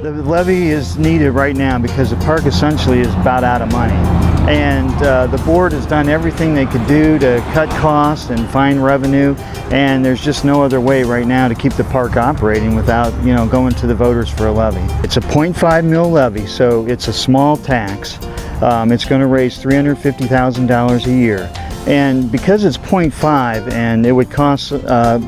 The levy is needed right now because the park essentially is about out of money. And the board has done everything they could do to cut costs and find revenue, and there's just no other way right now to keep the park operating without, going to the voters for a levy. It's a 0.5 mil levy, so it's a small tax. It's going to raise $350,000 a year. And because it's 0.5 and it would cost a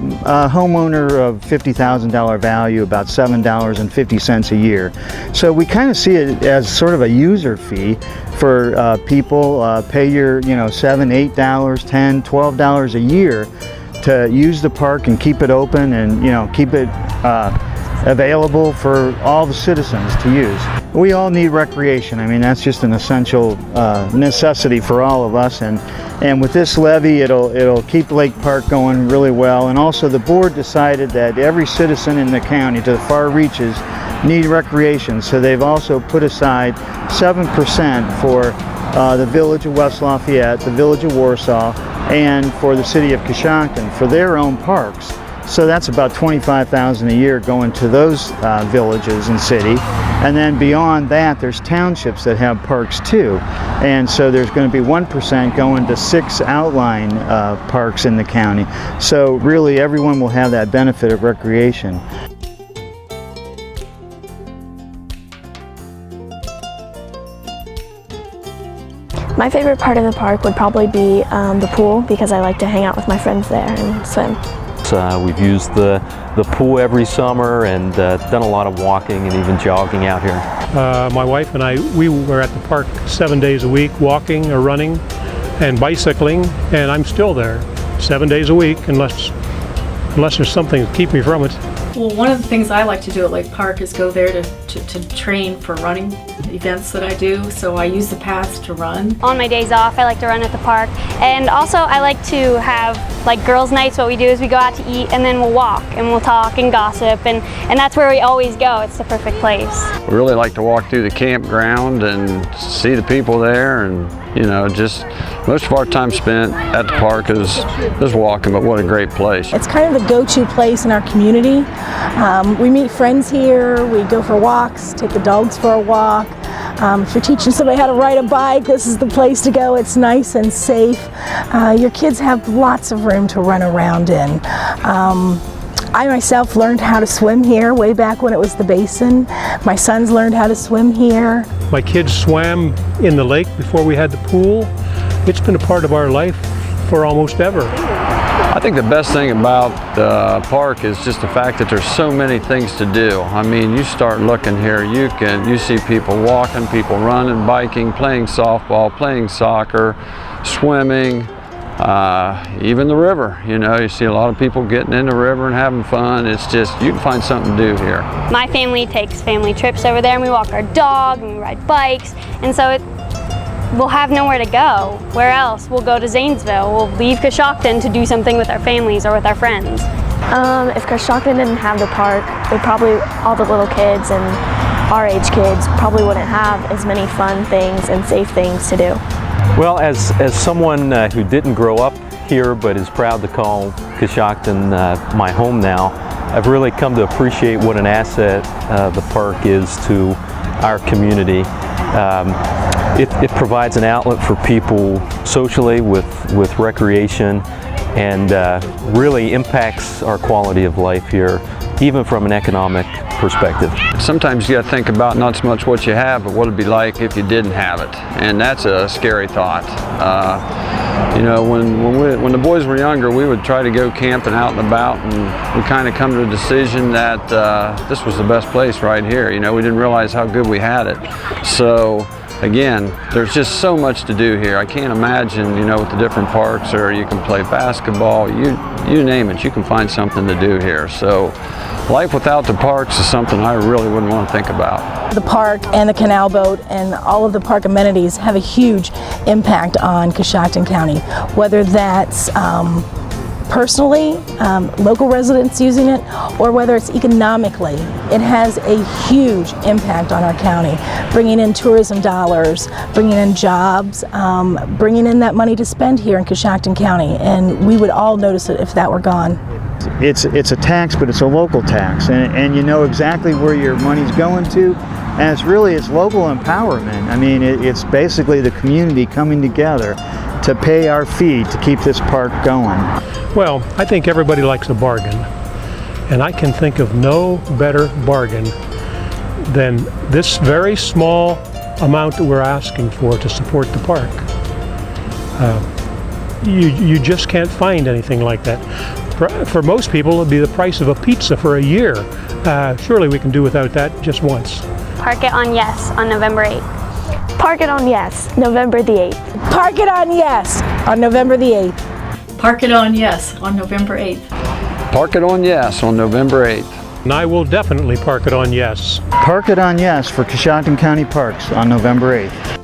homeowner of $50,000 value about $7.50 a year. So we kind of see it as sort of a user fee for people. Pay your $7, $8, $10, $12 a year to use the park and keep it open and keep it available for all the citizens to use. We all need recreation. I mean, that's just an essential necessity for all of us, and with this levy it'll keep Lake Park going really well. And also the board decided that every citizen in the county to the far reaches need recreation, so they've also put aside 7% for the village of West Lafayette, the village of Warsaw, and for the city of Coshocton for their own parks. So that's about $25,000 a year going to those villages and city. And then beyond that, there's townships that have parks too. And so there's going to be 1% going to 6 outlying parks in the county. So really everyone will have that benefit of recreation. My favorite part of the park would probably be the pool, because I like to hang out with my friends there and swim. We've used the pool every summer and done a lot of walking and even jogging out here. My wife and I, we were at the park 7 days a week, walking or running and bicycling, and I'm still there 7 days a week unless there's something to keep me from it. Well, one of the things I like to do at Lake Park is go there to train for running events that I do, so I use the paths to run. On my days off, I like to run at the park, and also I like to have girls' nights. What we do is we go out to eat and then we'll walk and we'll talk and gossip, and that's where we always go. It's the perfect place. We really like to walk through the campground and see the people there, and just most of our time spent at the park is walking, but what a great place. It's kind of the go-to place in our community. We meet friends here, we go for walks, take the dogs for a walk. If you're teaching somebody how to ride a bike, this is the place to go. It's nice and safe. Your kids have lots of room to run around in. I myself learned how to swim here way back when it was the basin. My sons learned how to swim here. My kids swam in the lake before we had the pool. It's been a part of our life for almost ever. I think the best thing about the park is just the fact that there's so many things to do. I mean, you start looking here, you see people walking, people running, biking, playing softball, playing soccer, swimming, even the river. You see a lot of people getting in the river and having fun. It's just, you can find something to do here. My family takes family trips over there, and we walk our dog and we ride bikes, and so we'll have nowhere to go. Where else? We'll go to Zanesville. We'll leave Coshocton to do something with our families or with our friends. If Coshocton didn't have the park, all the little kids and our age kids probably wouldn't have as many fun things and safe things to do. Well, as someone who didn't grow up here but is proud to call Coshocton my home now, I've really come to appreciate what an asset the park is to our community. It provides an outlet for people socially with recreation, and really impacts our quality of life here, even from an economic perspective. Sometimes you got to think about not so much what you have, but what it'd be like if you didn't have it, and that's a scary thought. When the boys were younger, we would try to go camping out and about, and we kind of come to the decision that this was the best place right here. We didn't realize how good we had it. So again, there's just so much to do here. I can't imagine, with the different parks, or you can play basketball, you name it, you can find something to do here. So life without the parks is something I really wouldn't want to think about. The park and the canal boat and all of the park amenities have a huge impact on Coshocton County, whether that's personally, local residents using it, or whether it's economically. It has a huge impact on our county, bringing in tourism dollars, bringing in jobs, bringing in that money to spend here in Coshocton County, and we would all notice it if that were gone. it's a tax, but it's a local tax, and you know exactly where your money's going to, and it's local empowerment. I mean, it's basically the community coming together to pay our fee to keep this park going. Well, I think everybody likes a bargain, and I can think of no better bargain than this very small amount that we're asking for to support the park. You just can't find anything like that. For most people, it'll be the price of a pizza for a year. Surely we can do without that just once. Park it on yes on November 8th. Park it on yes, November the 8th. Park it on yes on November the 8th. Park it on yes on November 8th. Park it on yes on November 8th. And I will definitely park it on yes. Park it on yes for Coshocton County Parks on November 8th.